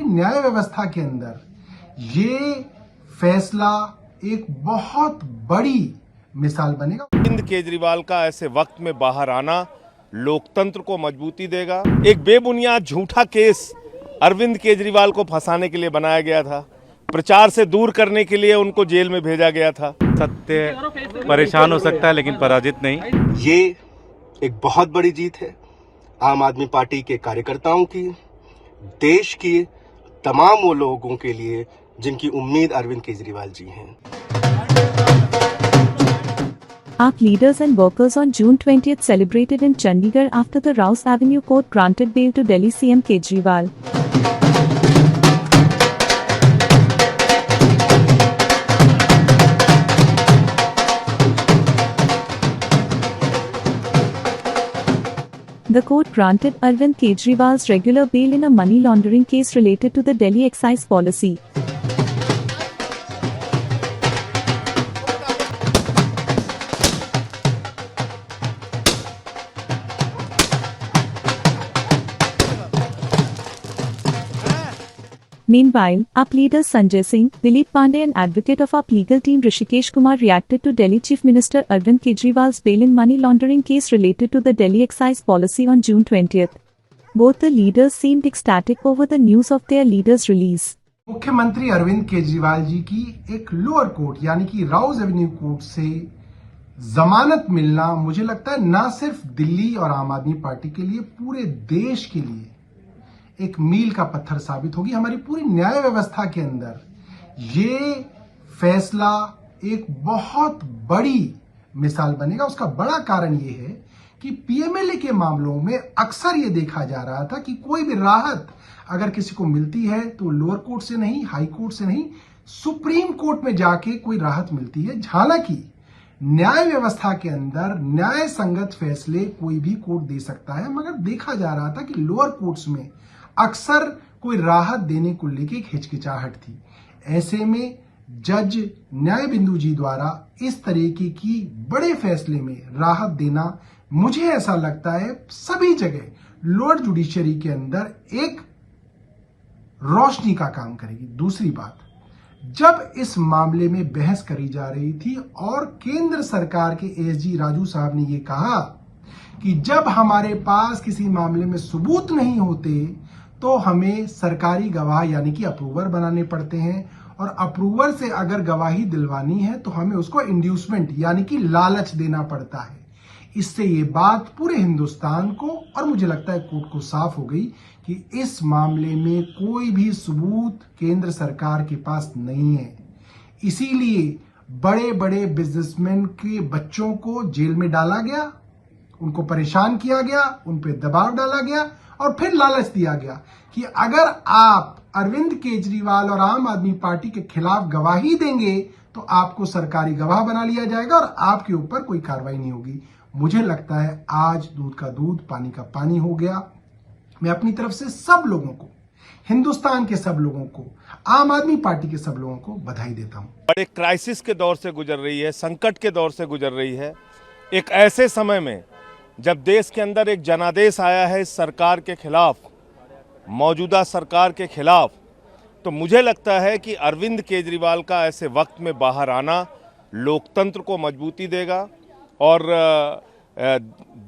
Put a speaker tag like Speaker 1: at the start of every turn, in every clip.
Speaker 1: न्याय व्यवस्था के अंदर ये फैसला एक बहुत बड़ी मिसाल बनेगा।
Speaker 2: अरविंद केजरीवाल का ऐसे वक्त में बाहर आना लोकतंत्र को मजबूती देगा। एक बेबुनियाद झूठा केस अरविंद केजरीवाल को फंसाने के लिए बनाया गया था, प्रचार से दूर करने के लिए उनको जेल में भेजा गया था।
Speaker 3: सत्य परेशान हो सकता है लेकिन पराजित नहीं।
Speaker 4: ये एक बहुत बड़ी जीत है आम आदमी पार्टी के कार्यकर्ताओं की, देश की तमाम वो लोगों के लिए जिनकी उम्मीद अरविंद केजरीवाल जी हैं।
Speaker 5: AAP leaders and workers on June 20th celebrated in Chandigarh after the Rouse Avenue court granted bail to Delhi CM Kejriwal. The court granted Arvind Kejriwal's regular bail in a money laundering case related to the Delhi excise policy. Meanwhile, AAP leaders Sanjay Singh, Dilip Pandey and advocate of AAP legal team Rishikesh Kumar reacted to Delhi Chief Minister Arvind Kejriwal's bail in money laundering case related to the Delhi excise policy on June 20th. Both the leaders seemed ecstatic over the news of their leader's release.
Speaker 1: मुख्यमंत्री अरविंद केजरीवाल जी की एक lower court यानी कि Rouse Avenue court से जमानत मिलना मुझे लगता है ना सिर्फ दिल्ली और आम आदमी पार्टी के लिए, पूरे देश के लिए एक मील का पत्थर साबित होगी। हमारी पूरी न्याय व्यवस्था के अंदर ये फैसला एक बहुत बड़ी मिसाल बनेगा। उसका बड़ा कारण ये है कि पीएमएलए के मामलों में अक्सर ये देखा जा रहा था कि कोई भी राहत अगर किसी को मिलती है तो लोअर कोर्ट से नहीं, हाई कोर्ट से नहीं, सुप्रीम कोर्ट में जाके कोई राहत मिलती है। हालांकि न्याय व्यवस्था के अंदर न्याय संगत फैसले कोई भी कोर्ट दे सकता है, मगर देखा जा रहा था कि लोअर कोर्ट्स में अक्सर कोई राहत देने को लेके एक हिचकिचाहट थी। ऐसे में जज न्याय बिंदु जी द्वारा इस तरीके की बड़े फैसले में राहत देना, मुझे ऐसा लगता है सभी जगह लोअर जुडिशरी के अंदर एक रोशनी का काम करेगी। दूसरी बात, जब इस मामले में बहस करी जा रही थी और केंद्र सरकार के एसजी राजू साहब ने यह कहा कि जब हमारे पास किसी मामले में सबूत नहीं होते तो हमें सरकारी गवाह यानी कि अप्रूवर बनाने पड़ते हैं, और अप्रूवर से अगर गवाही दिलवानी है तो हमें उसको इंड्यूसमेंट यानी कि लालच देना पड़ता है। इससे ये बात पूरे हिंदुस्तान को और मुझे लगता है कोर्ट को साफ हो गई कि इस मामले में कोई भी सबूत केंद्र सरकार के पास नहीं है। इसीलिए बड़े बड़े बिजनेसमैन के बच्चों को जेल में डाला गया, उनको परेशान किया गया, उन पर दबाव डाला गया और फिर लालच दिया गया कि अगर आप अरविंद केजरीवाल और आम आदमी पार्टी के खिलाफ गवाही देंगे तो आपको सरकारी गवाह बना लिया जाएगा और आपके ऊपर कोई कार्रवाई नहीं होगी। मुझे लगता है आज दूध का दूध पानी का पानी हो गया। मैं अपनी तरफ से सब लोगों को, हिंदुस्तान के सब लोगों को, आम आदमी पार्टी के सब लोगों को बधाई देता हूं।
Speaker 2: बड़े क्राइसिस के दौर से गुजर रही है, संकट के दौर से गुजर रही है। एक ऐसे समय में जब देश के अंदर एक जनादेश आया है इस सरकार के खिलाफ, मौजूदा सरकार के खिलाफ, तो मुझे लगता है कि अरविंद केजरीवाल का ऐसे वक्त में बाहर आना लोकतंत्र को मजबूती देगा और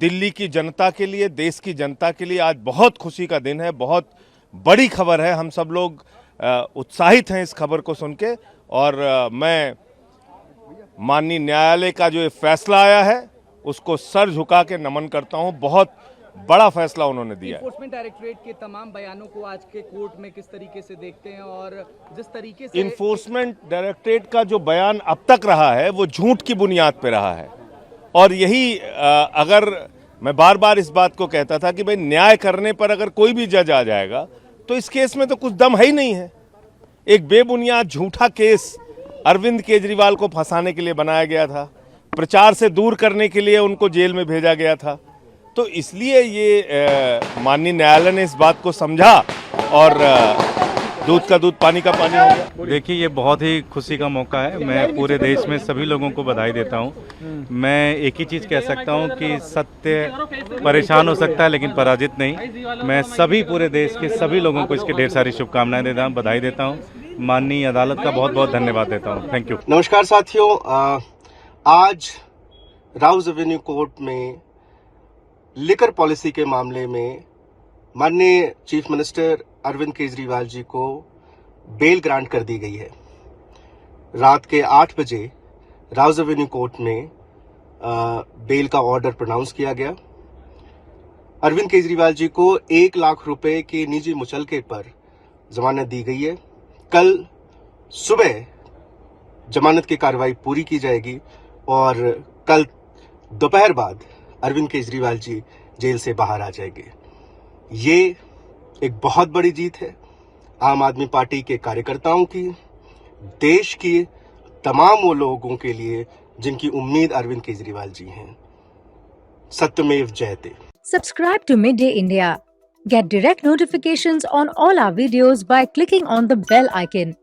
Speaker 2: दिल्ली की जनता के लिए, देश की जनता के लिए आज बहुत खुशी का दिन है, बहुत बड़ी खबर है। हम सब लोग उत्साहित हैं इस खबर को सुन के, और मैं माननीय न्यायालय का जो ये फैसला आया है उसको सर झुका के नमन करता हूं। बहुत बड़ा फैसला उन्होंने दिया है।
Speaker 6: इन्फोर्समेंट डायरेक्टरेट के तमाम बयानों को आज के कोर्ट में किस तरीके से देखते हैं, और जिस तरीके से
Speaker 2: इन्फोर्समेंट डायरेक्टरेट का जो बयान अब तक रहा है वो झूठ की बुनियाद पे रहा है, और यही अगर मैं बार बार इस बात को कहता था कि भाई न्याय करने पर अगर कोई भी जज आ जाएगा तो इस केस में तो कुछ दम है ही नहीं है। एक बेबुनियाद झूठा केस अरविंद केजरीवाल को फंसाने के लिए बनाया गया था, प्रचार से दूर करने के लिए उनको जेल में भेजा गया था। तो इसलिए ये माननीय न्यायालय ने इस बात को समझा और दूध का दूध पानी का पानी हो गया।
Speaker 3: देखिए, ये बहुत ही खुशी का मौका है। मैं पूरे देश में सभी लोगों को बधाई देता हूँ। मैं एक ही चीज़ कह सकता हूँ कि सत्य परेशान हो सकता है लेकिन पराजित नहीं। मैं सभी पूरे देश के सभी लोगों को इसके ढेर सारी शुभकामनाएं देता हूँ, बधाई देता हूँ। माननीय अदालत का बहुत बहुत धन्यवाद देता हूँ। Thank you.
Speaker 4: नमस्कार साथियों, आज राउज एवेन्यू कोर्ट में लिकर पॉलिसी के मामले में माननीय चीफ मिनिस्टर अरविंद केजरीवाल जी को बेल ग्रांट कर दी गई है। रात के 8 बजे राउज एवेन्यू कोर्ट में बेल का ऑर्डर प्रोनाउंस किया गया। अरविंद केजरीवाल जी को 1 लाख रुपए के निजी मुचलके पर जमानत दी गई है। कल सुबह जमानत की कार्रवाई पूरी की जाएगी और कल दोपहर बाद अरविंद केजरीवाल जी जेल से बाहर आ जाएंगे। ये एक बहुत बड़ी जीत है आम आदमी पार्टी के कार्यकर्ताओं की, देश की तमाम वो लोगों के लिए जिनकी उम्मीद अरविंद केजरीवाल जी हैं। सत्यमेव जयते।
Speaker 7: Subscribe to Midday India. Get direct notifications on all our videos by clicking on the bell icon.